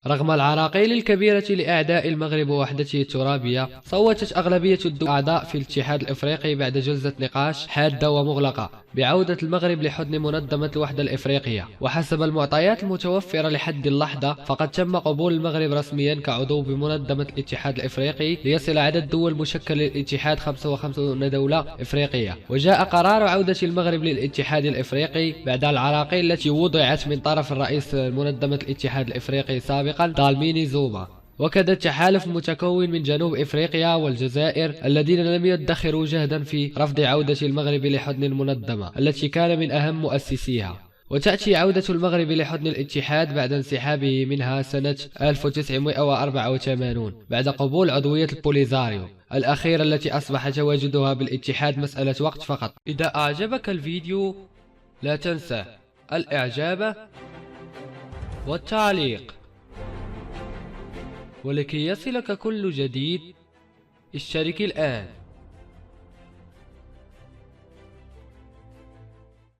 رغم العراقيل الكبيرة لأعداء المغرب ووحدته الترابية، صوتت أغلبية الدول الأعضاء في الاتحاد الإفريقي بعد جلسة نقاش حادة ومغلقة بعودة المغرب لحضن منظمة الوحدة الإفريقية. وحسب المعطيات المتوفرة لحد اللحظة، فقد تم قبول المغرب رسميا كعضو بمنظمة الاتحاد الإفريقي، ليصل عدد دول مشكل للاتحاد 55 دولة إفريقية. وجاء قرار عودة المغرب للاتحاد الإفريقي بعد العراقيل التي وضعت من طرف الرئيس منظمة الاتحاد الإفريقي سابقا دالميني زوما، وكذا التحالف متكون من جنوب إفريقيا والجزائر الذين لم يدخروا جهدا في رفض عودة المغرب لحضن المنظمة التي كان من أهم مؤسسيها. وتأتي عودة المغرب لحضن الاتحاد بعد انسحابه منها سنة 1984 بعد قبول عضوية البوليزاريو الأخيرة التي أصبح تواجدها بالاتحاد مسألة وقت فقط. إذا أعجبك الفيديو لا تنسى الإعجاب والتعليق، ولكي يصلك كل جديد اشترك الآن.